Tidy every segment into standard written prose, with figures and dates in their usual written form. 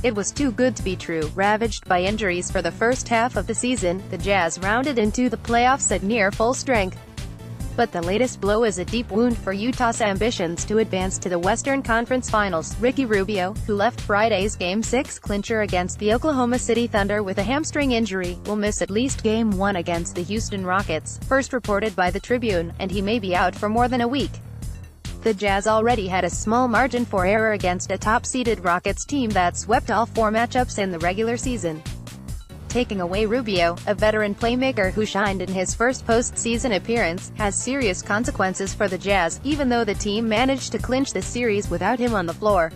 It was too good to be true. Ravaged by injuries for the first half of the season, the Jazz rounded into the playoffs at near full strength. But the latest blow is a deep wound for Utah's ambitions to advance to the Western Conference Finals. Ricky Rubio, who left Friday's Game 6 clincher against the Oklahoma City Thunder with a hamstring injury, will miss at least Game 1 against the Houston Rockets, first reported by the Tribune, and he may be out for more than a week. The Jazz already had a small margin for error against a top-seeded Rockets team that swept all 4 matchups in the regular season. Taking away Rubio, a veteran playmaker who shined in his first postseason appearance, has serious consequences for the Jazz, even though the team managed to clinch the series without him on the floor.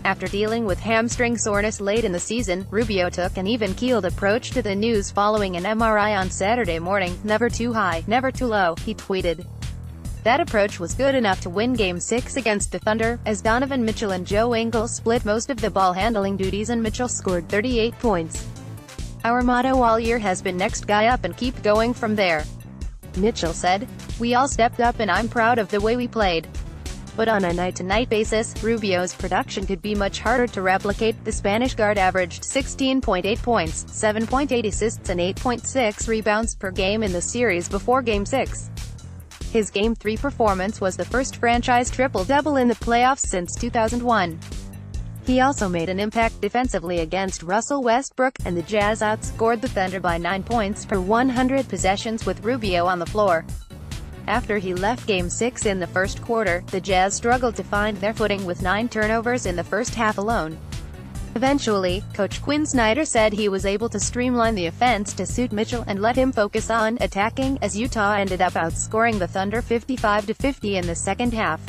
After dealing with hamstring soreness late in the season, Rubio took an even-keeled approach to the news following an MRI on Saturday morning. "Never too high, never too low," he tweeted. That approach was good enough to win Game 6 against the Thunder, as Donovan Mitchell and Joe Ingles split most of the ball-handling duties and Mitchell scored 38 points. "Our motto all year has been next guy up and keep going from there," Mitchell said. "We all stepped up and I'm proud of the way we played." But on a night-to-night basis, Rubio's production could be much harder to replicate. The Spanish guard averaged 16.8 points, 7.8 assists and 8.6 rebounds per game in the series before Game 6. His Game 3 performance was the first franchise triple-double in the playoffs since 2001. He also made an impact defensively against Russell Westbrook, and the Jazz outscored the Thunder by 9 points per 100 possessions with Rubio on the floor. After he left Game 6 in the first quarter, the Jazz struggled to find their footing with 9 turnovers in the first half alone. Eventually, Coach Quinn Snyder said he was able to streamline the offense to suit Mitchell and let him focus on attacking, as Utah ended up outscoring the Thunder 55-50 in the second half.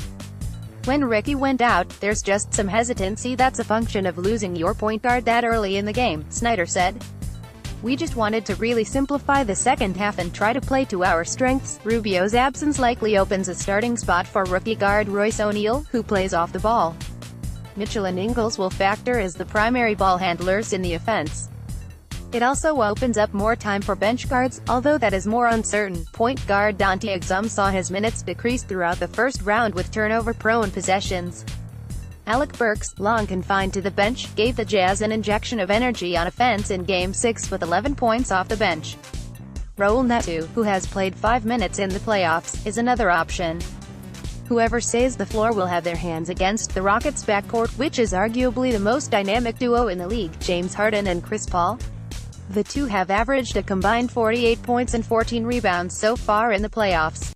"When Ricky went out, there's just some hesitancy. That's a function of losing your point guard that early in the game," Snyder said. "We just wanted to really simplify the second half and try to play to our strengths." Rubio's absence likely opens a starting spot for rookie guard Royce O'Neal, who plays off the ball. Mitchell and Ingles will factor as the primary ball handlers in the offense. It also opens up more time for bench guards, although that is more uncertain. Point guard Dante Exum saw his minutes decrease throughout the first round with turnover-prone possessions. Alec Burks, long confined to the bench, gave the Jazz an injection of energy on offense in Game 6 with 11 points off the bench. Raul Neto, who has played 5 minutes in the playoffs, is another option. Whoever stays the floor will have their hands against the Rockets' backcourt, which is arguably the most dynamic duo in the league, James Harden and Chris Paul. The two have averaged a combined 48 points and 14 rebounds so far in the playoffs.